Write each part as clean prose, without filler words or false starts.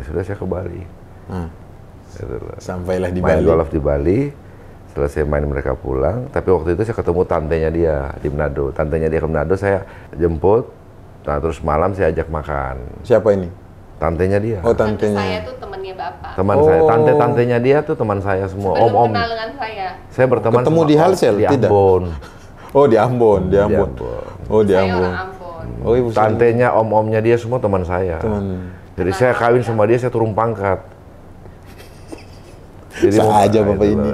Ya sudah saya ke Bali. Sampailah di main Bali. golf di Bali. Selesai main mereka pulang. Tapi waktu itu saya ketemu tantenya dia di Manado. Tantenya dia ke Manado, saya jemput. Nah terus malam saya ajak makan. Siapa ini? Tantenya dia. Oh, tantenya. Saya tuh temannya Bapak. Teman saya, tantenya dia tuh teman saya semua. Belum Om-om. kenal dengan saya. Saya berteman Ketemu sama di om Halsel, di tidak? Ambon. Oh, di Ambon, di Ambon. Oh, di Saya Ambon. orang Ambon. Oh, ibu Tantenya, om-omnya dia semua teman saya. Jadi saya kawin sama dia, saya turun pangkat. Jadi Saja Bapak ini.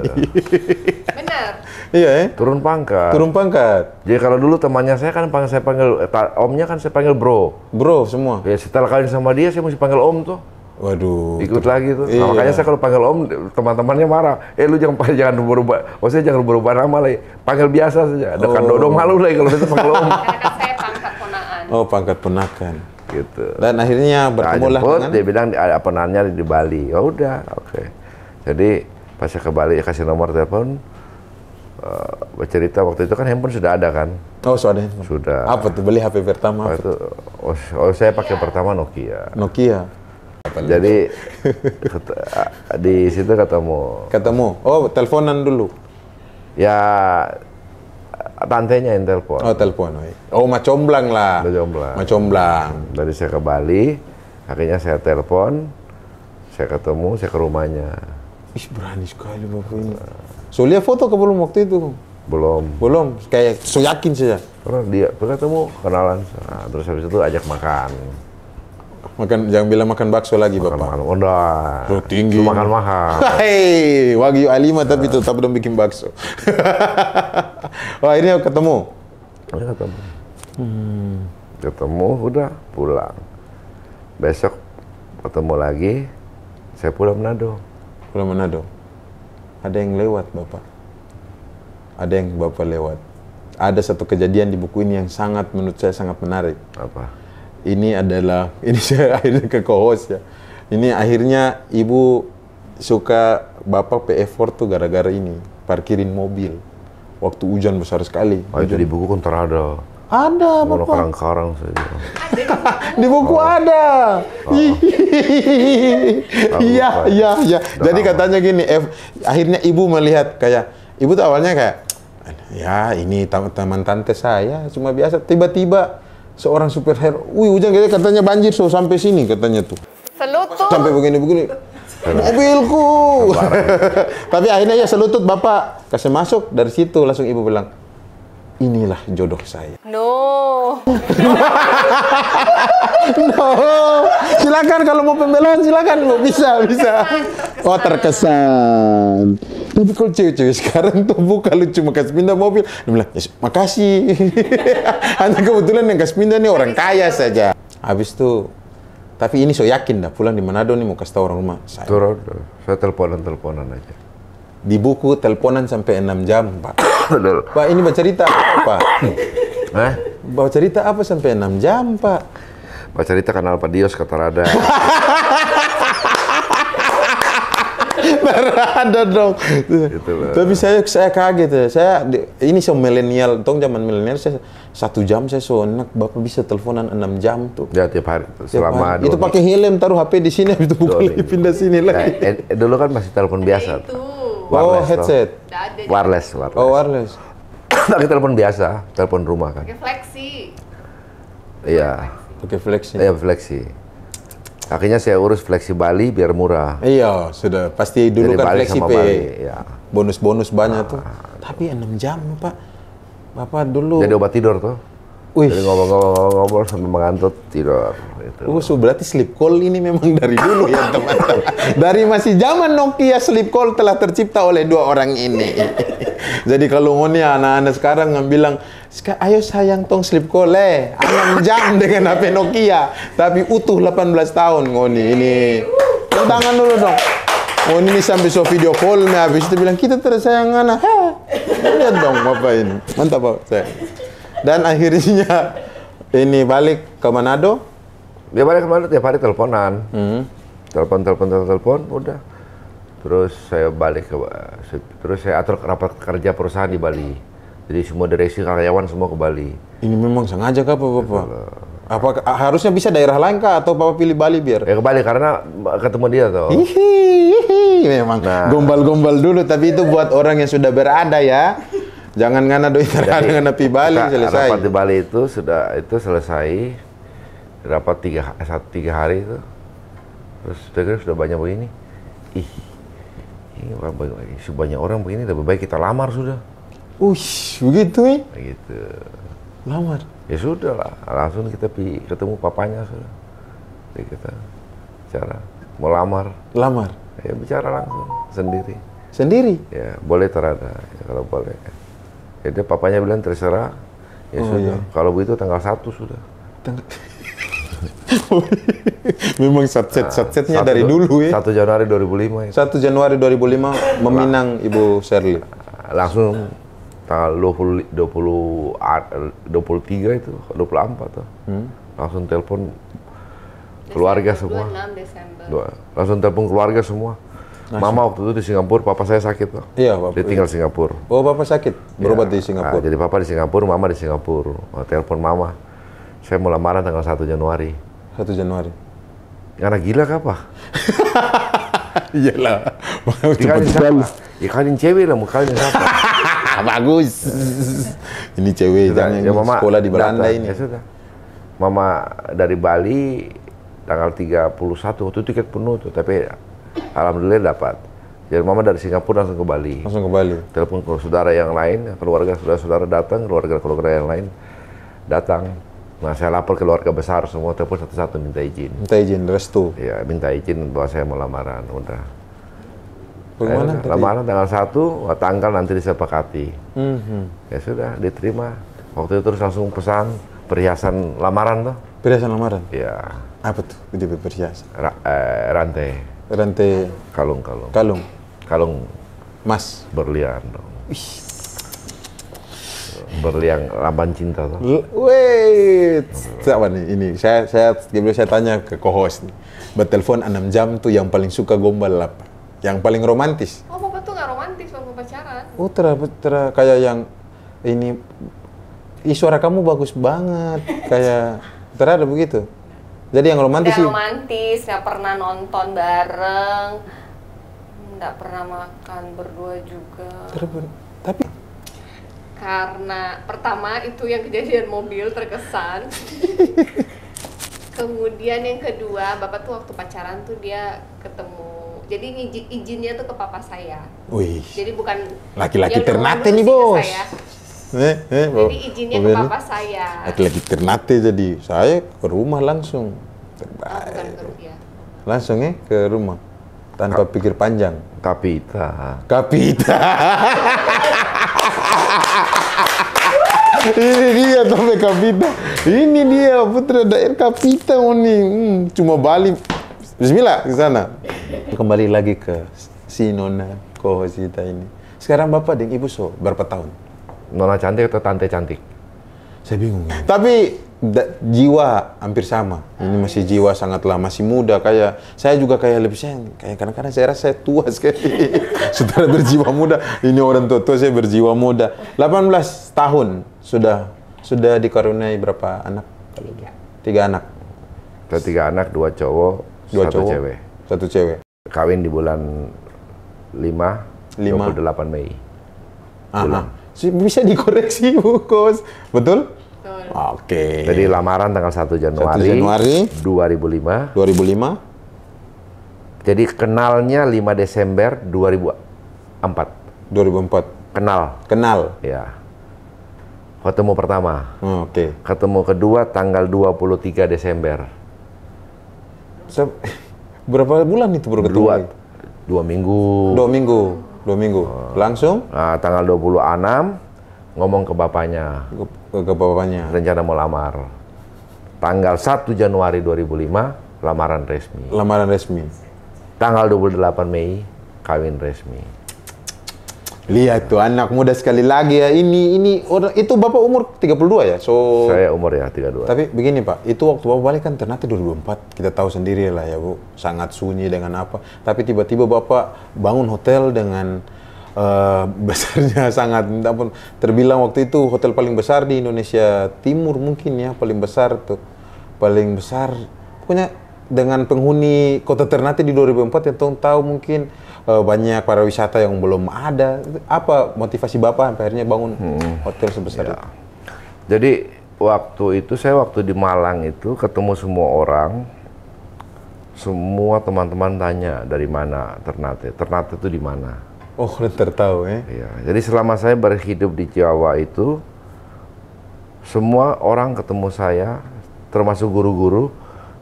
Benar. Iya, turun pangkat. turun pangkat. Jadi kalau dulu temannya saya kan saya panggil omnya kan saya panggil bro. Bro, semua. Ya setelah kawin sama dia saya mesti panggil om tuh. Waduh. Ikut lagi tuh. Iya. Nah, makanya saya kalau panggil om, teman-temannya marah. Lu jangan berubah. Maksudnya jangan berubah nama lagi. Panggil biasa saja. Ada kan Dodo malu lagi kalau kita panggil om. Karena kan saya pangkat ponaan. Oh, pangkat ponakan. Gitu. Dan akhirnya bertemu lah jemput, dengan dia bilang ada penannya di Bali. Ya udah, oke. Jadi pas saya ke Bali kasih nomor telepon, bercerita waktu itu kan handphone sudah ada kan. Oh, sudah. Sudah. Apa tuh beli HP pertama? Itu, saya pakai pertama Nokia. Nokia. Jadi di situ ketemu. Oh, teleponan dulu. Ya tantenya yang telepon. Oh, telepon. Oh, macomblang lah. Macomblang. Macomblang. Dari saya ke Bali, akhirnya saya telepon, saya ketemu, saya ke rumahnya. Ih, berani sekali Bapak ini. So, lihat foto ke belum waktu itu? Belum. Belum. Kayak so yakin saja. Karena dia ketemu, kenalan. Nah, terus habis itu ajak makan. Makan, jangan bilang makan bakso lagi Bapak. Makan, udah. Oh, tinggi. Itu makan mahal. Hei, Wagyu A5 tapi tetap dong bikin bakso. Wah, ini ketemu. Ya, ketemu. Ketemu, udah pulang. Besok ketemu lagi, saya pulang Manado. Pulang Manado. Ada yang lewat Bapak. Ada yang Bapak lewat. Ada satu kejadian di buku ini yang sangat menurut saya sangat menarik. Apa? Ini adalah, ini saya akhirnya ke co-host ya. Ini akhirnya ibu suka Bapak PF4 tuh gara-gara ini. Parkirin mobil. Waktu hujan besar sekali. Oh, itu di buku kan terada. Ada Mau Bapak. karang-karang saja. Di buku ada. Iya, iya, iya. Jadi katanya gini, akhirnya ibu melihat kayak, ibu tuh awalnya kayak, ya ini teman tante saya, cuma biasa. Tiba-tiba seorang superhero, wih hujan katanya banjir so sampai sini katanya tuh. Selutut. Sampai begini-begini. Mobilku. Tapi akhirnya ya selutut Bapak kasih masuk, dari situ langsung ibu bilang, inilah jodoh saya. No. No, silakan kalau mau pembelaan silakan Bu, bisa. Oh terkesan. Tapi kalau cewek-cewek sekarang tuh Bu kalau cuma kasih pindah mobil, dia bilang, "Yes, makasih." Hanya kebetulan yang kasih pindah nih orang kaya saja. Habis itu, tapi ini so yakin dah pulang di Manado nih mau kasih tahu orang rumah. Saya teleponan aja. Di buku teleponan sampai 6 jam Pak. Betul. Pak ini baca cerita apa Pak? Bawa cerita apa sampai 6 jam Pak? Baca cerita kanal Padios kata Rada. Ada dong. Gitu loh. Tapi saya kaget ya. Ini so milenial, tong zaman milenial saya 1 jam saya so enak Bapak bisa teleponan 6 jam tuh. Ya tiap hari selama Itu pakai helm taruh HP di sini habis itu buka lagi pindah sini lagi. Dulu kan masih telepon biasa. Itu. Oh, Wireless, headset. Nggak ada. Wireless. Oh, wireless. Pakai telepon biasa, telepon rumah kan. Pakai fleksi. Iya. Pakai flex. Iya, fleksi. Akhirnya saya urus fleksi Bali biar murah. Iya, sudah pasti dulu Jadi kan Bali fleksi sama pay. Bali, ya. Bonus-bonus banyak tuh. Tapi 6 jam, Pak. Bapak dulu. Jadi obat tidur tuh. Wih. Jadi ngobrol sampai mengantuk tidur. Gitu. So berarti sleep call ini memang dari dulu ya teman-teman. Dari masih zaman Nokia sleep call telah tercipta oleh dua orang ini. Jadi kalau ngoni anak-anak sekarang bilang, ayo sayang tong sleep call 6 jam dengan HP Nokia. Tapi utuh 18 tahun ngoni ini. Tangan dulu dong. Ngoni ini sampai so video call habis itu bilang kita tersayang anak. Lihat dong Bapak ini. Mantap Pak saya. Dan akhirnya ini balik ke Manado. Dia balik ke Manado tiap hari teleponan. Telepon, udah. Terus saya balik terus saya atur rapat kerja perusahaan di Bali. Jadi semua direksi karyawan semua ke Bali. Ini memang sengaja kah Bapak? Harusnya bisa daerah lain kah atau Papa pilih Bali biar? Ya ke Bali karena ketemu dia tuh. Memang gombal-gombal dulu, tapi itu buat orang yang sudah berada ya. Jangan ngana doi terada ngana pi Bali selesai. Rapat di Bali itu selesai. Rapat 3 hari itu. Terus sudah banyak begini. Ini banyak orang begini, lebih baik kita lamar sudah. Begitu Begitu. Lamar. Ya sudah lah, langsung kita ketemu papanya sudah. Jadi kita bicara, mau lamar. Lamar? Ya bicara langsung, sendiri. Sendiri? Ya, boleh terada, ya, kalau boleh. Jadi papanya bilang terserah, ya sudah. Iya. Kalau begitu tanggal 1 sudah. Memang satsetnya dari dulu ya. 1 Januari 2005 itu. 1 Januari 2005 meminang Ibu Sherly. Langsung tanggal 23 itu, 24 tuh. Langsung telepon keluarga semua. 26 Desember. Langsung telepon keluarga semua. Mama waktu itu di Singapura, papa saya sakit tuh. Iya, Bapak. Dia tinggal Singapura. Oh, Bapak sakit? Berobat di Singapura? Jadi papa di Singapura, mama di Singapura. Telepon mama. Saya mau lamaran tanggal 1 Januari. 1 Januari. Anak gila kah, Pak? Iyalah. Ikalin siapa? Ikalin cewek lah, mau kalin siapa? Bagus. Ini cewek, jangan Ya, mama sekolah di Belanda datang. ini. Ya sudah. Mama dari Bali tanggal 31, waktu itu tiket penuh tuh, tapi alhamdulillah dapat. Jadi mama dari Singapura langsung ke Bali. Langsung ke Bali. Telepon ke saudara yang lain, keluarga saudara datang, keluarga yang lain datang. Nah, saya lapor ke keluarga besar semua, telepon satu-satu minta izin. Minta izin, restu. Ya, minta izin bahwa saya mau lamaran, udah. Bagaimana tadi? Lamaran tanggal 1, tanggal nanti disepakati. Ya sudah, diterima. Waktu itu terus langsung pesan perhiasan lamaran tuh. Perhiasan lamaran? Ya. Apa tuh? Itu perhiasan? Rantai. Rantai. Kalung. Kalung Mas. berlian dong. Berlian lambang cinta tuh. Wait, siapa nih ini? Saya tanya ke co-host nih. Bertelepon 6 jam tuh yang paling suka gombal apa? Yang paling romantis? Oh, Papa tuh nggak romantis waktu pacaran. Oh, kayak yang ini. Suara kamu bagus banget. Kayak ada begitu. Jadi yang romantis sih. Romantis, nggak pernah nonton bareng, nggak pernah makan berdua juga. Tapi karena pertama itu yang kejadian mobil terkesan. Kemudian yang kedua, Bapak tuh waktu pacaran tuh dia ketemu. Jadi izinnya tuh ke papa saya. Wih. Jadi bukan laki-laki ya Ternate dulu nih, sih ke Bos. saya. Jadi izinnya ke papa saya. Laki-laki Ternate, jadi saya ke rumah langsung. Bukan ke ya. Langsung ke rumah. Tanpa pikir panjang. Kapita. Ini dia Tome Kapita. Ini dia putra daerah Kapita nih. Cuma Bali. Bismillah ke sana. Kembali lagi ke si Nona Kohosita ini. Sekarang Bapak dan Ibu berapa tahun? Nona cantik atau tante cantik? Saya bingung. Tapi jiwa hampir sama. Ini masih jiwa sangatlah masih muda. Kayak saya juga kayak lebih sayang. Kayak kadang-kadang saya rasa saya tua sekali. Saudara berjiwa muda. Ini orang tua saya berjiwa muda. 18 tahun sudah dikaruniai berapa anak? 3 anak. 3 anak, 2 cowok, 1 cewek. 1 cewek. Kawin di bulan 5. 28 Mei. Bisa dikoreksi, Bu Kos. Betul? Betul. Oke. Jadi lamaran tanggal 1 Januari, 1 Januari 2005. 2005. Jadi kenalnya 5 Desember 2004. 2004. Kenal. Ya. Ketemu pertama. Oke. Ketemu kedua tanggal 23 Desember. Berapa bulan itu baru ketemu? 2 minggu. 2 minggu. Langsung? Nah, tanggal 26 ngomong ke bapaknya. Ke bapaknya. Rencana mau lamar. Tanggal 1 Januari 2005 lamaran resmi. Lamaran resmi. Tanggal 28 Mei kawin resmi. Lihat tuh anak muda sekali lagi ya. Ini orang itu Bapak umur 32 ya? Saya umur ya 32. Tapi begini Pak, itu waktu Bapak balik kan Ternate 2004. Kita tahu sendiri lah ya Bu, sangat sunyi dengan apa. Tapi tiba-tiba Bapak bangun hotel dengan besarnya sangat, terbilang waktu itu hotel paling besar di Indonesia Timur mungkin ya, paling besar tuh. paling besar. Pokoknya dengan penghuni kota Ternate di 2004 yang Tong tahu mungkin banyak pariwisata yang belum ada. Apa motivasi Bapak sampai akhirnya bangun hotel sebesar itu? Jadi waktu itu saya di Malang itu ketemu semua orang, semua teman-teman tanya dari mana Ternate. Ternate itu di mana? Oh, udah tertahu ya? Iya. Jadi selama saya berhidup di Jawa itu, semua orang ketemu saya, termasuk guru-guru.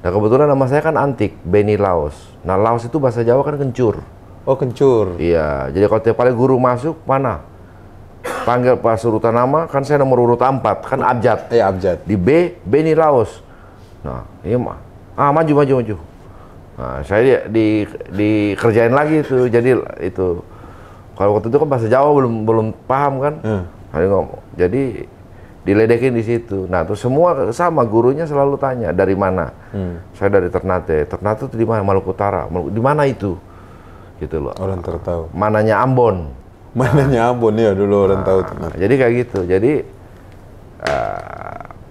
Nah kebetulan nama saya kan Antik, Beni Laos. Nah Laos itu bahasa Jawa kan kencur. Oh, kencur. Iya. Jadi kalau tiap kali guru masuk mana? Panggil pas urutan nama, kan saya nomor urut 4, kan abjad. Iya, abjad. Di B, Beni Laos. Nah, iya mah. Maju. Nah, saya dikerjain lagi tuh. Jadi itu kalau waktu itu kan bahasa Jawa belum paham kan. Jadi diledekin di situ. Nah, terus semua sama gurunya selalu tanya, dari mana? Saya dari Ternate. Ternate itu di mana? Maluku Utara. Di mana itu? Gitu loh. Orang tertahu. Mananya Ambon? Mananya Ambon ya dulu orang tahu Ternate. Jadi kayak gitu.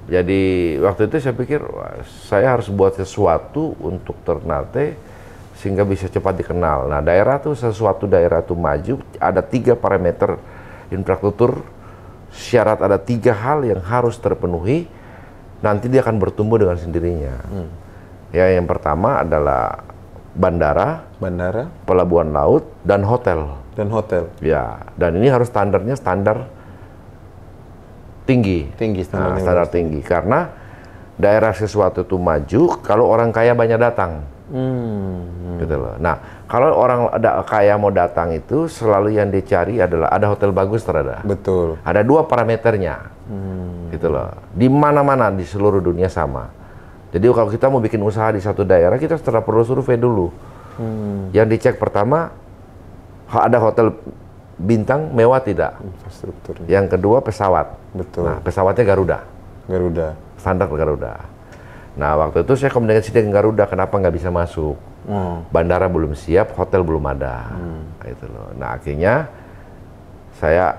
Jadi waktu itu saya pikir saya harus buat sesuatu untuk Ternate sehingga bisa cepat dikenal. Nah, sesuatu daerah tuh maju, ada 3 parameter infrastruktur, syarat ada 3 hal yang harus terpenuhi, nanti dia akan bertumbuh dengan sendirinya. Ya, yang pertama adalah bandara, pelabuhan laut, dan hotel. Ya, dan ini harus standarnya standar tinggi. Standar tinggi. Karena daerah sesuatu itu maju kalau orang kaya banyak datang. Gitu loh. Nah, kalau orang kaya mau datang itu selalu yang dicari adalah ada hotel bagus terada. Betul. Ada 2 parameternya. Gitu loh. Di mana-mana di seluruh dunia sama. Jadi kalau kita mau bikin usaha di satu daerah, kita perlu survei dulu. Yang dicek pertama, ada hotel bintang mewah tidak? Infrastrukturnya. Yang kedua pesawat. Betul. Nah, pesawatnya Garuda. Standar Garuda. Nah, waktu itu saya komunikasi dengan Garuda, kenapa nggak bisa masuk? Bandara belum siap, hotel belum ada. Gitu loh. Nah, akhirnya saya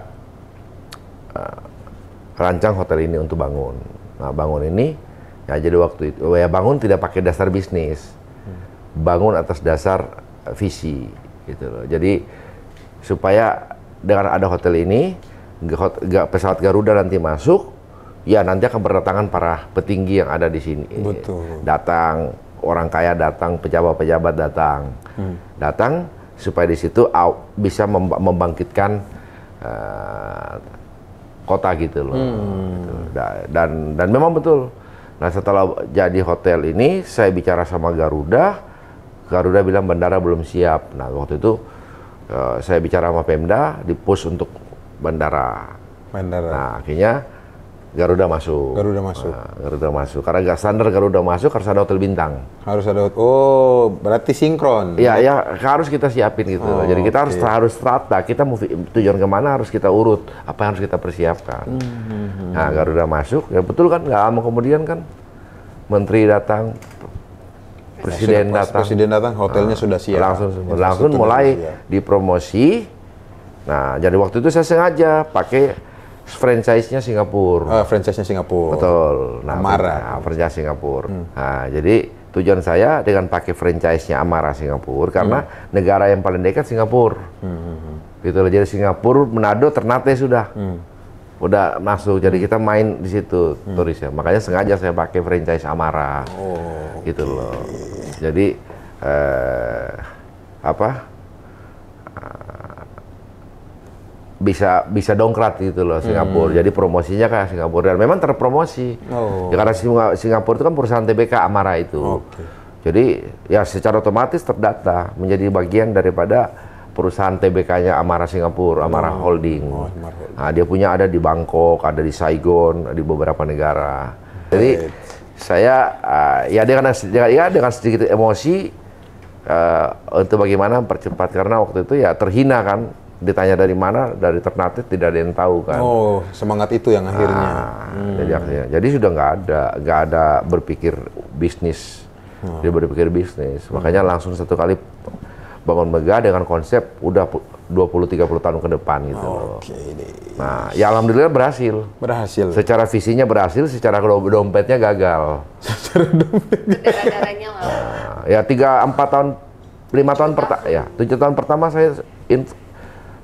rancang hotel ini untuk bangun. Nah, bangun ini, ya jadi waktu itu, ya bangun tidak pakai dasar bisnis. Bangun atas dasar visi. Gitu loh. Jadi, supaya dengan ada hotel ini, pesawat Garuda nanti masuk, ya nanti akan berdatangan para petinggi yang ada di sini. Betul. Datang, orang kaya datang, pejabat-pejabat datang. Datang supaya di situ bisa membangkitkan kota gitu loh. Gitu. Dan memang betul. Nah, setelah jadi hotel ini, saya bicara sama Garuda bilang bandara belum siap. Nah, waktu itu saya bicara sama Pemda, di-push untuk bandara. Nah, akhirnya Garuda masuk. Garuda masuk. Karena nggak standar Garuda masuk, harus ada hotel bintang. Berarti sinkron. Iya, harus kita siapin gitu. Jadi kita harus strata. Kita mau tujuan kemana harus kita urut. Apa yang harus kita persiapkan. Nah, Garuda masuk. Ya betul kan, nggak lama kemudian kan Menteri datang, Presiden datang, hotelnya sudah siap. Langsung mulai dipromosi. Nah, jadi waktu itu saya sengaja pakai franchise-nya Singapura. Franchise-nya Singapura. Betul. Nah, Amara. franchise Singapura. Nah, jadi tujuan saya dengan pakai franchise-nya Amara Singapura karena negara yang paling dekat Singapura. Gitu loh. Jadi Singapura, Manado, Ternate sudah. Udah masuk. Jadi kita main di situ turisnya. Makanya sengaja saya pakai franchise Amara. Gitu loh. Jadi bisa dongkrak gitu loh Singapura. Jadi promosinya kayak Singapura dan memang terpromosi. Ya, karena Singapura itu kan perusahaan TBK Amara itu. Jadi ya secara otomatis terdata menjadi bagian daripada perusahaan TBK-nya Amara Singapura, Amara Holding. Nah, dia punya ada di Bangkok, ada di Saigon, di beberapa negara. Jadi saya dengan sedikit emosi untuk bagaimana mempercepat, karena waktu itu ya terhina kan, ditanya dari mana, dari Ternate tidak ada yang tahu kan. Semangat itu yang akhirnya. Jadi sudah nggak ada berpikir bisnis, dia berpikir bisnis. Makanya langsung satu kali bangun megah dengan konsep udah 20-30 tahun ke depan gitu loh. Oke deh. Nah, ya alhamdulillah berhasil. Berhasil. Secara visinya berhasil, secara dompetnya gagal. Darah-darahnya lah. Nah, ya 3-4 tahun, 5 tahun pertama, ya 7 tahun pertama saya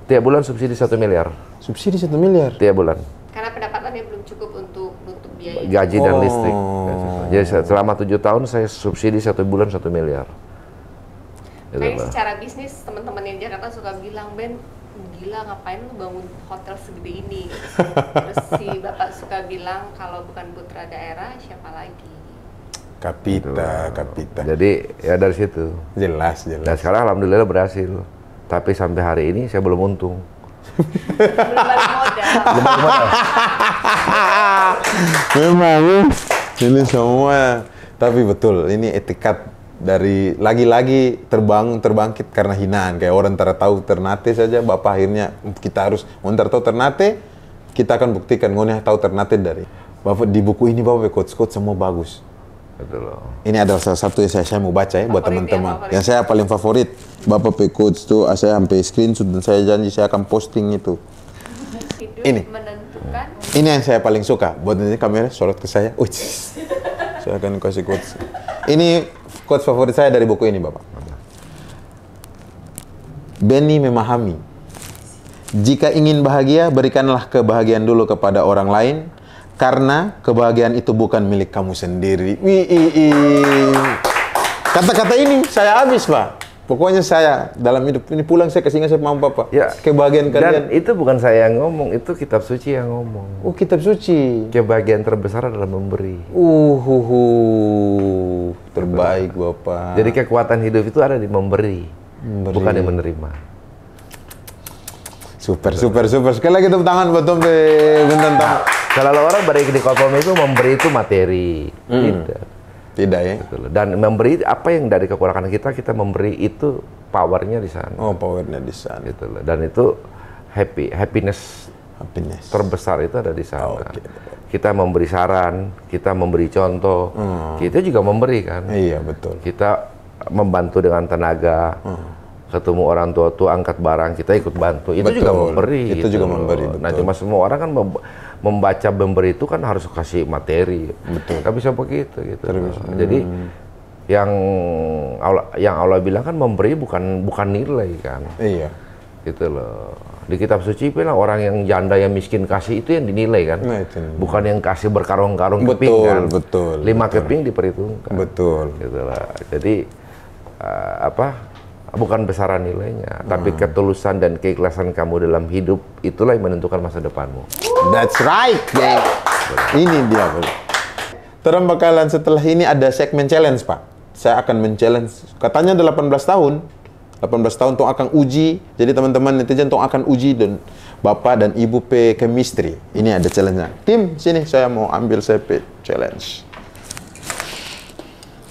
tiap bulan subsidi 1 miliar. Subsidi 1 miliar? Tiap bulan. Karena pendapatannya belum cukup untuk biaya. Gaji dan listrik. Jadi selama 7 tahun saya subsidi 1 bulan 1 miliar. Kayaknya secara bisnis teman-teman yang Jakarta suka bilang, Ben, gila ngapain lu bangun hotel segede ini? Terus si bapak suka bilang kalau bukan putra daerah siapa lagi? Kapita. Jadi ya dari situ. Jelas. Dan sekarang alhamdulillah berhasil. Tapi sampai hari ini saya belum untung. Belum balik modal. Memang ini semua. Tapi betul, ini etikat dari lagi-lagi terbangkit karena hinaan. Kayak orang tahu Ternate saja, Bapak akhirnya kita harus tahu Ternate, kita akan buktikan ngoni tahu Ternate dari Bapak. Di buku ini Bapak quotes semua bagus. Betul loh. Ini adalah salah satu yang saya mau baca ya buat teman-teman. Yang saya paling favorit Bapak quotes tuh, saya sampai screenshot dan saya janji saya akan posting itu. Ini Menentukan. Ini yang saya paling suka. Buat nanti kamera sorot ke saya. Saya akan kasih quotes. Ini quotes favorit saya dari buku ini, Bapak. Benny memahami. Jika ingin bahagia, berikanlah kebahagiaan dulu kepada orang lain, karena kebahagiaan itu bukan milik kamu sendiri. Kata-kata ini saya habis, Pak. Pokoknya saya dalam hidup ini pulang saya kasih ingat sama Bapak. Ya, kebahagiaan kalian. Dan itu bukan saya yang ngomong, itu kitab suci yang ngomong. Oh, kitab suci. Kebahagiaan terbesar adalah memberi. Terbaik, Bapak. Jadi kekuatan hidup itu ada di memberi. Bukan di menerima. Super. Sekali lagi tepuk tangan buat Tom Bentang. Kalau orang berikut itu memberi itu materi. Tidak ya. Betul. Dan memberi apa yang dari kekurangan kita memberi itu powernya di sana. Oh, powernya di sana. Gitu loh. Dan itu happiness terbesar itu ada di sana. Kita memberi saran, kita memberi contoh, kita juga memberi kan. Iya, betul. Kita membantu dengan tenaga. Ketemu orang tua angkat barang, kita ikut bantu. Itu juga memberi. Itu juga memberi. Betul. Nah, cuma semua orang kan membaca memberi itu kan harus kasih materi. Betul. Nggak bisa begitu gitu. Jadi yang Allah bilang kan memberi bukan nilai kan. Iya. Gitu loh. Di kitab suci bilang orang yang janda yang miskin kasih itu yang dinilai kan. Nah, itu. Bukan yang kasih berkarung-karung keping kan. Betul. 5 keping diperhitungkan. Betul. Gitu lah. Jadi bukan besaran nilainya, tapi ketulusan dan keikhlasan kamu dalam hidup itulah yang menentukan masa depanmu. That's right, geng. Ini dia. Terus bakalan setelah ini ada segmen challenge, Pak. Saya akan men-challenge. Katanya 18 tahun. 18 tahun tong akan uji. Jadi teman-teman netizen tong akan uji dan Bapak dan Ibu P chemistry. Ini ada challenge-nya. Tim, sini saya mau ambil CP challenge.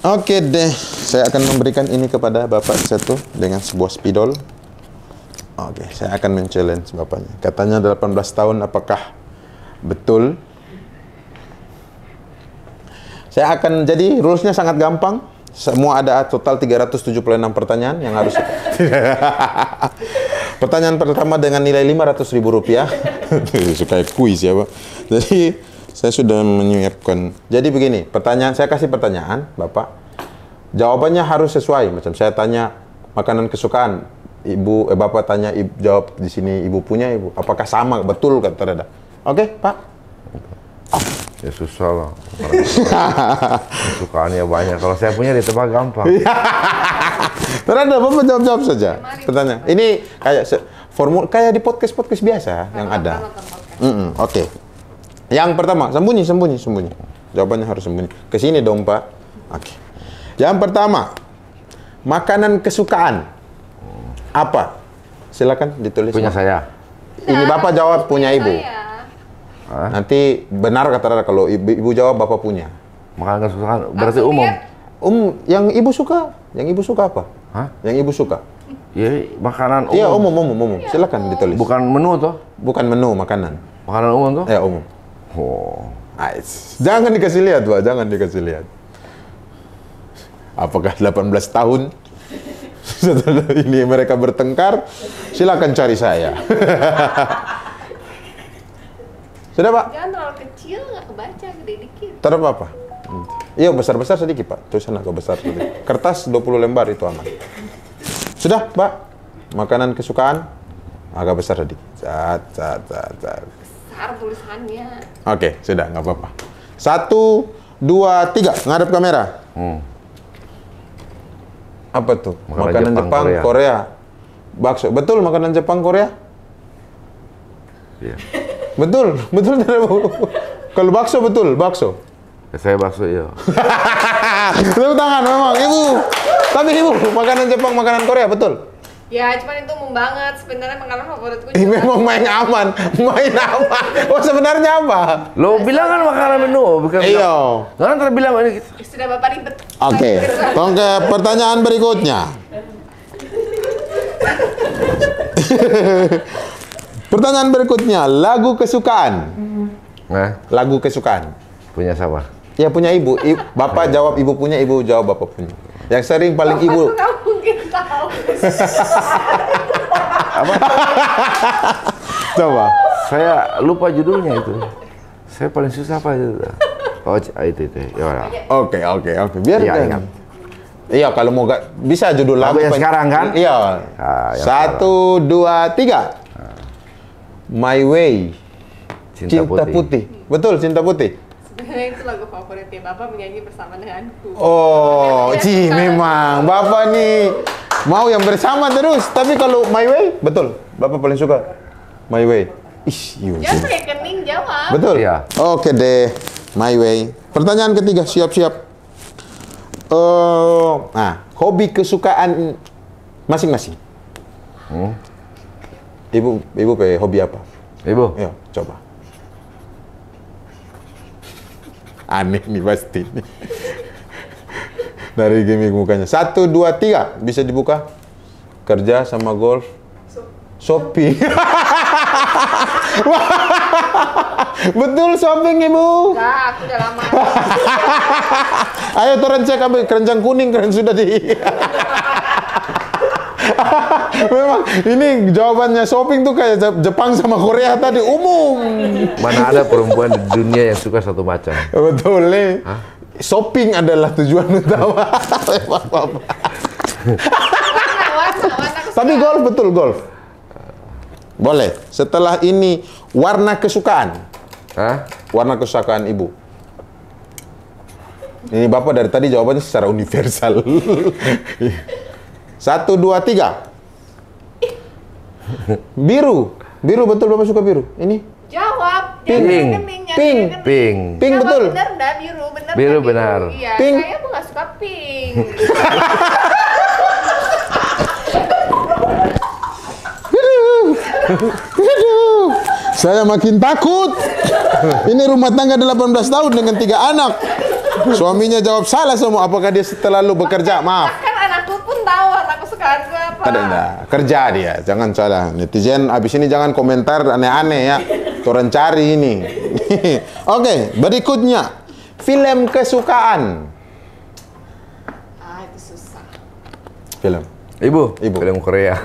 Oke deh, saya akan memberikan ini kepada Bapak satu dengan sebuah spidol. Oke, saya akan men-challenge Bapaknya. Katanya 18 tahun, apakah betul? Saya akan, jadi rules-nya sangat gampang. Semua ada total 376 pertanyaan yang harus. Pertanyaan pertama dengan nilai Rp500.000. Suka kuis ya, Pak. Jadi saya sudah menyiapkan. Jadi begini, saya kasih pertanyaan, Bapak. Jawabannya harus sesuai. Macam saya tanya makanan kesukaan, Bapak tanya, jawab di sini Ibu punya, Ibu. Apakah sama, betul kata Reda? Oke, Pak. Ya susah lah. Kesukaannya banyak. Kalau saya punya ditebak gampang. Reda, Bapak jawab saja. Pertanyaan. Ini kayak di podcast biasa yang ada. Oke. Yang pertama, sembunyi. Jawabannya harus sembunyi. Ke sini dong, Pak. Oke. Yang pertama, makanan kesukaan. Apa? Silakan ditulis. Punya saya. Ini Bapak jawab punya Ibu. Nanti benar kata Rara kalau Ibu jawab Bapak punya. Makanan kesukaan berarti umum. Yang Ibu suka. Yang Ibu suka apa? Hah? Yang Ibu suka. Ya, makanan umum. Iya, umum. Silakan ditulis. Bukan menu toh? Bukan menu, makanan. Makanan umum toh? Ya, umum. Oh. Jangan dikasih lihat, Pak. Jangan dikasih lihat. Apakah 18 tahun Setelah ini mereka bertengkar, silakan cari saya. Sudah, Pak? Jangan terlalu kecil, nggak kebaca, gede dikit. Taruh apa? Iya, besar-besar sedikit, Pak. Tulisan agak besar sedikit. Kertas 20 lembar itu aman. Sudah, Pak? Makanan kesukaan agak besar sedikit. Besar tulisannya. Oke, sudah, nggak apa-apa. 1, 2, 3, ngadep kamera. Apa tuh? Makanan Jepang, Korea. Bakso. Betul makanan Jepang, Korea? Iya. Betul, betul. Kalau bakso betul, bakso. Saya bakso, iya. Tepuk tangan memang, Ibu. Tapi Ibu, makanan Jepang, makanan Korea, betul? Ya, cuman itu umum banget. Sebenarnya makanan favoritku Memang main aman. Oh, sebenarnya apa? Lo bilang kan makanan menu, bukan? Iya. Kan terbilang ini. Sudah Bapak ribet. Oke, ke pertanyaan berikutnya. Pertanyaan berikutnya, lagu kesukaan. Nah, Lagu kesukaan. punya sama. Ya punya ibu. Bapak jawab ibu punya, ibu jawab bapak punya. Yang sering paling ibu. Aku nggak mungkin tahu. Apa? Coba. Saya lupa judulnya itu. Saya paling susah apa itu? Oh, itu. Ya udah. Oke. Biar Iya, kan. ingat. Iya, kalau mau bisa judul lagu yang sekarang kan? Iya. Yang 1, 2, 3. My Way. Cinta Putih. Betul, Cinta Putih. Sebenarnya itu lagu favoritnya Bapak menyanyi bersama denganku. Oh, memang. Bapak nih mau yang bersama terus. Tapi kalau My Way, betul. Bapak paling suka My Way. Jangan pakai kening, jawab. Betul? Iya. Oke deh, My Way. Pertanyaan ketiga, siap-siap. Hobi kesukaan masing-masing. Ibu pakai hobi apa? Ibu. Ya, coba. Aneh nih pasti. Dari gimmick mukanya. 1, 2, 3. Bisa dibuka? Kerja sama golf. Shopping. Betul shopping, Ibu. Enggak, aku udah lama. Ayo turun cek keranjang kuning keren sudah di. Memang ini jawabannya shopping tuh kayak Jepang sama Korea tadi umum. Mana ada perempuan di dunia yang suka satu macam? Betul nih. Shopping adalah tujuan utama. warna Tapi golf betul golf. Boleh. Setelah ini warna kesukaan. Hah? Warna kesukaan ibu. Ini bapak dari tadi jawabannya secara universal. 1, 2, 3. Biru. Biru betul bapak suka biru. Ini. Jawab. Pink. Pink. Pink betul. Bener dah biru. Bener. Biru dah, benar. Iya. Pink. Saya tuh nggak suka pink. Aduh, saya makin takut. Ini rumah tangga 18 tahun dengan 3 anak. Suaminya jawab salah semua. Apakah dia terlalu bekerja? Maaf. Kan anakku pun tahu anakku suka apa. Ada kerja dia. Jangan salah. Netizen abis ini jangan komentar aneh-aneh ya. Turun cari ini. Oke, berikutnya film kesukaan. Itu susah. Film. Ibu. Ibu. Film Korea.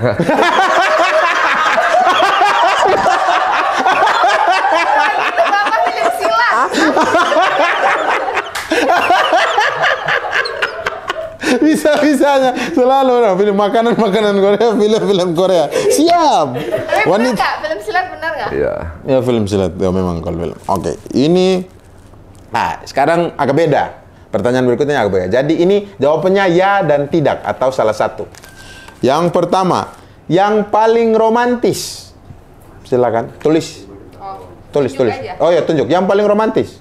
Bapak film silat. Bisa-bisanya selalu film makanan Korea, film Korea. Siap. Tapi benar nggak? Film silat benar nggak? Iya. Ya film silat, ya memang kalau film. Oke, ini. Nah, sekarang agak beda. Pertanyaan berikutnya agak beda. Jadi ini jawabannya ya dan tidak atau salah satu. Yang pertama, yang paling romantis. Silakan, tulis. Tulis. Aja. Oh ya, tunjuk. Yang paling romantis.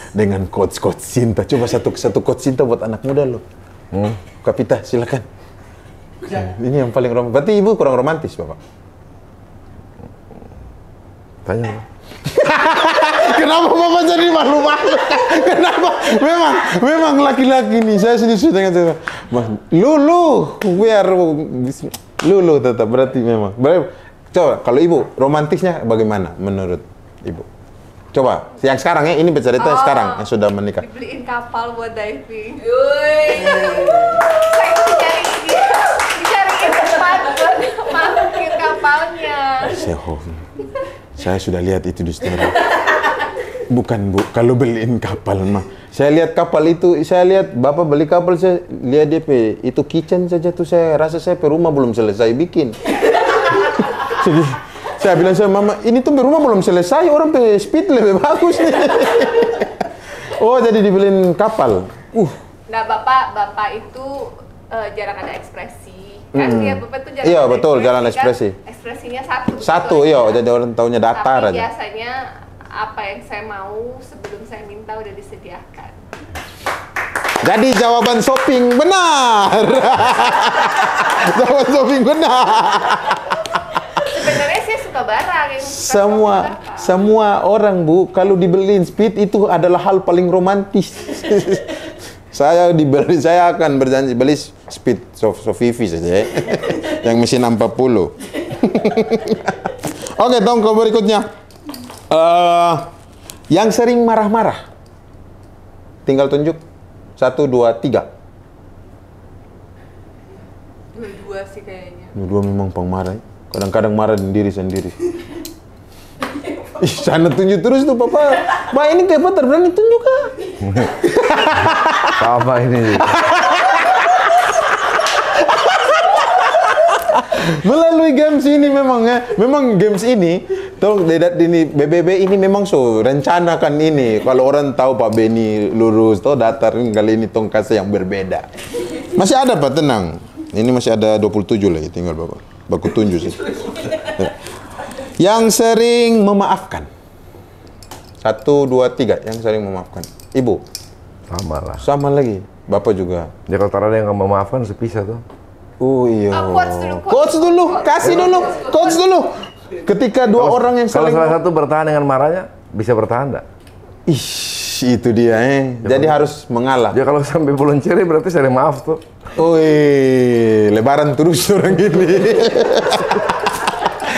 Dengan quotes cinta. Coba satu quotes cinta buat anak muda lo. Kapita, silakan. Ini yang paling romantis. Berarti ibu kurang romantis, Bapak. Tanya. Kenapa Bapak jadi malu-malu? Kenapa? Memang laki-laki nih. Saya sendiri sudah dengan Mas Lulu, biar Lulu tetap berarti memang. Coba kalau ibu romantisnya bagaimana menurut ibu? Coba, yang sekarang ya, ini bercerita sekarang yang sudah menikah. Dibeliin kapal buat diving. Saya dicariin tempat buat masukin kapalnya. Saya sudah lihat itu di story. Bukan Bu, kalau beliin kapal mah. Saya lihat kapal itu, saya lihat Bapak beli kapal, saya lihat DP itu kitchen saja tuh, saya rasa saya rumah belum selesai bikin. Jadi, saya bilang sama Mama, ini tuh rumah belum selesai, orang speed lebih bagus nih. Oh, jadi dibeliin kapal. Nah, Bapak itu jarang ada ekspresi. Kan dia Bapak itu jarang Iya, ada betul, ekspresi, jarang ekspresi. Kan? Ekspresinya satu. Satu, iya, jadi orang taunya datar Tapi aja. biasanya apa yang saya mau sebelum saya minta udah disediakan. Jadi jawaban shopping benar. Jawaban shopping benar. Sebenarnya saya suka barang yang Semua orang Bu, kalau dibeliin speed itu adalah hal paling romantis. Saya akan berjanji beli speed Sofivi saja ya. Yang mesin 40. Oke, tongko berikutnya. Yang sering marah-marah. Tinggal tunjuk 1, 2, 3. Dua sih kayaknya. Dua memang pemarah. Kadang-kadang marah diri sendiri. Ih, sana tunjuk terus tuh Papa. Pak ini kayak terberani tunjuk kah? Sama ini. Melalui games ini memang ya, memang games ini, ini BBB ini memang rencanakan ini. Kalau orang tahu Pak Beni lurus, datar kali ini tong kasih yang berbeda. Masih ada Pak, tenang. Ini masih ada 27 lagi, tinggal Bapak. Baku tunjuk sih. Yang sering memaafkan. 1, 2, 3. Yang sering memaafkan. Ibu. Sama lah. Sama lagi. Bapak juga. Ya kalau tak ada yang nggak memaafkan, sepisah tuh. Oh iya. Quotes dulu. Kasih dulu. Quotes dulu. Ketika dua orang yang saling... Kalau salah satu bertahan dengan marahnya, bisa bertahan nggak? Itu dia Jadi harus mengalah. Ya kalau sampai bulan ceri berarti sering maaf tuh. Lebaran terus orang ini.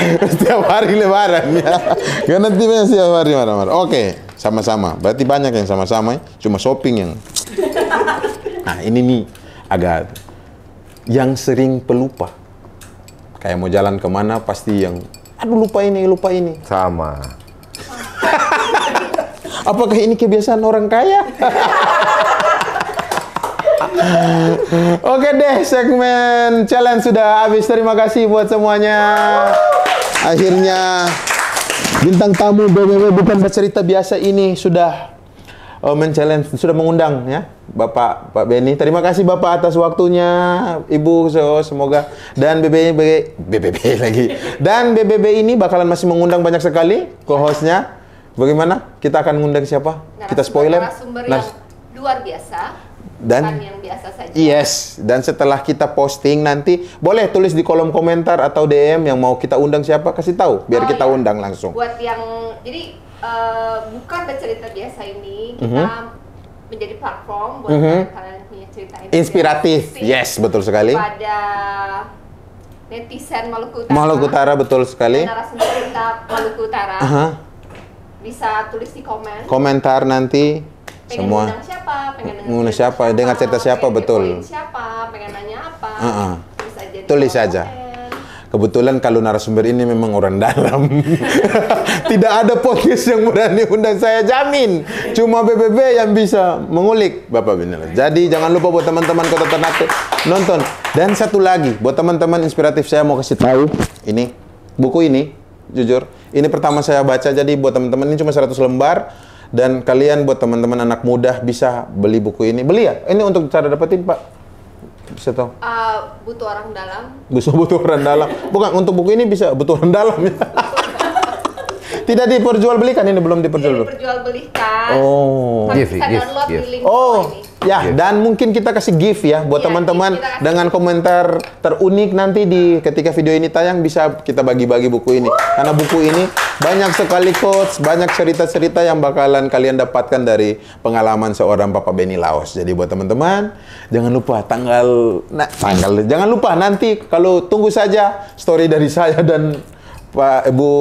Setiap hari lebaran ya. Karena nanti setiap hari marah-marah. Oke, sama-sama. Berarti banyak yang sama-sama Cuma shopping yang... Nah ini nih agak... Yang sering pelupa. Kayak mau jalan kemana pasti yang... Aduh lupa ini. Sama. Apakah ini kebiasaan orang kaya? Oke deh, segmen challenge sudah habis. Terima kasih buat semuanya. Akhirnya bintang tamu BBB bukan bercerita biasa ini sudah men-challenge, sudah mengundang ya Pak Beni. Terima kasih Bapak atas waktunya. Ibu semoga dan BBB lagi. Dan BBB ini bakalan masih mengundang banyak sekali co-hostnya. Bagaimana? Kita akan mengundang siapa? Kita spoiler. Narasumber yang luar biasa. Dan yang biasa saja. Yes, dan setelah kita posting nanti boleh tulis di kolom komentar atau DM yang mau kita undang siapa, kasih tahu biar kita undang langsung. Buat yang jadi bukan bercerita biasa ini, kita menjadi platform buat kalian punya cerita inspiratif. Yes, betul sekali. Pada netizen Maluku Utara. Maluku Utara betul sekali. Narasumber kita Maluku Utara. Bisa tulis di komentar nanti. Pengen Semua pengen ngundang siapa, dengar cerita siapa, betul. Pengen nanya apa, tulis aja. Kebetulan kalau narasumber ini memang orang dalam. Tidak ada podcast yang berani undang saya, jamin. Cuma BBB yang bisa mengulik Bapak Beni. Jadi jangan lupa buat teman-teman Kota Ternate nonton. Dan satu lagi, buat teman-teman inspiratif saya mau kasih tahu, ini buku ini, jujur, ini pertama saya baca. Jadi buat teman-teman ini cuma 100 lembar. Dan kalian buat teman-teman anak muda bisa beli buku ini. Beli ya? Ini untuk cara dapetin Pak? Bisa tahu? Butuh orang dalam. Butuh orang dalam. Bukan, untuk buku ini bisa butuh orang dalam ya? Tidak diperjualbelikan, ini belum diperjualbelikan. Diperjualbelikan. Gift. Download di link ini. Ya, dan mungkin kita kasih gift ya buat teman-teman dengan komentar terunik nanti ketika video ini tayang bisa kita bagi-bagi buku ini. Karena buku ini banyak sekali quotes, banyak cerita-cerita yang bakalan kalian dapatkan dari pengalaman seorang Bapak Beni Laos. Jadi buat teman-teman, jangan lupa jangan lupa nanti kalau tunggu saja story dari saya dan Pak Ibu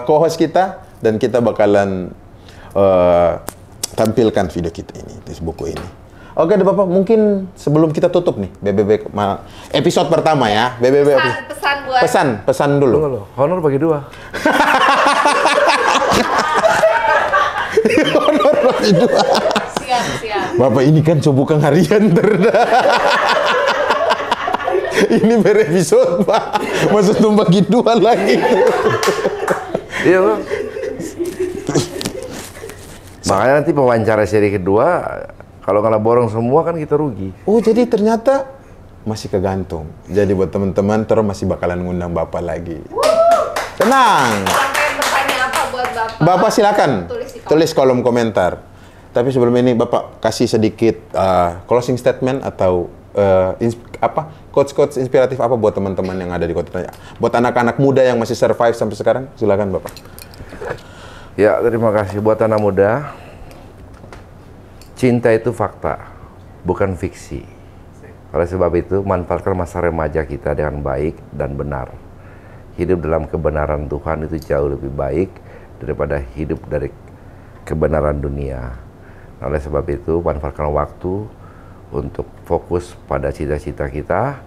co-host kita dan kita bakalan tampilkan video kita ini, di buku ini. Oke deh Bapak, mungkin sebelum kita tutup nih BBB episode pertama ya, BBB pesan buat pesan dulu. Tunggu loh, honor bagi 2. Honor bagi 2. Siap. Bapak ini kan cobukan harian ini berepisode Pak, maksud bagi 2 lagi. Iya Bang. Makanya nanti pewawancara seri kedua, kalau nggak borong semua kan kita rugi. Oh, jadi ternyata masih kegantung. Jadi buat teman-teman, terus masih bakalan ngundang Bapak lagi. Tenang. Sampai bertanya apa buat Bapak? Bapak silakan tulis di kolom komentar. Tapi sebelum ini Bapak kasih sedikit closing statement atau quotes-quotes inspiratif apa buat teman-teman yang ada di kota. Buat anak-anak muda yang masih survive sampai sekarang, silakan Bapak. Ya, terima kasih buat anak muda. Cinta itu fakta, bukan fiksi. Oleh sebab itu, manfaatkan masa remaja kita dengan baik dan benar. Hidup dalam kebenaran Tuhan itu jauh lebih baik daripada hidup dari kebenaran dunia. Oleh sebab itu, manfaatkan waktu untuk fokus pada cita-cita kita,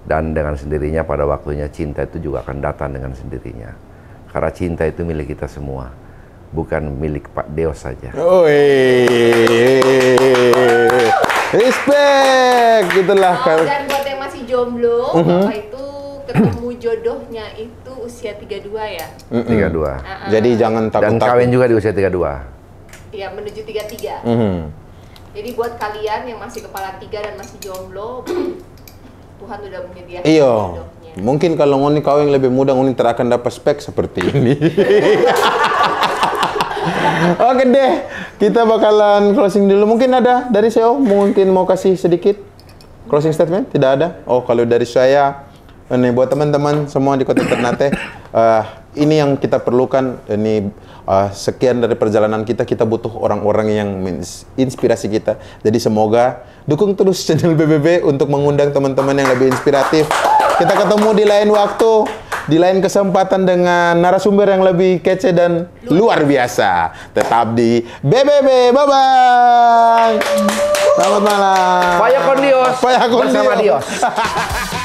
dan dengan sendirinya pada waktunya cinta itu juga akan datang dengan sendirinya. Karena cinta itu milik kita semua, bukan milik Pak Deos saja. Respect, gitulah. Dan buat yang masih jomblo, Bapak itu ketemu jodohnya itu usia 32 ya? 32. Jadi jangan takut-takut. Dan kawin juga di usia 32. Iya, menuju 33. Jadi buat kalian yang masih kepala 3 dan masih jomblo, Tuhan udah menyediakan jodohnya. Mungkin kalau ngoni kawin lebih mudah, ngoni akan dapat spek seperti ini. Oke deh, kita bakalan closing dulu. Mungkin ada dari CEO, mungkin mau kasih sedikit closing statement? Tidak ada? Oh, kalau dari saya, ini buat teman-teman semua di Kota Ternate, ini yang kita perlukan. Ini sekian dari perjalanan kita butuh orang-orang yang menginspirasi kita. Jadi semoga dukung terus channel BBB untuk mengundang teman-teman yang lebih inspiratif. Kita ketemu di lain waktu, di lain kesempatan dengan narasumber yang lebih kece dan luar biasa. Tetap di BBB. Bye-bye. Selamat malam. Faya con Dios. Faya con Bersama Dios. Dios.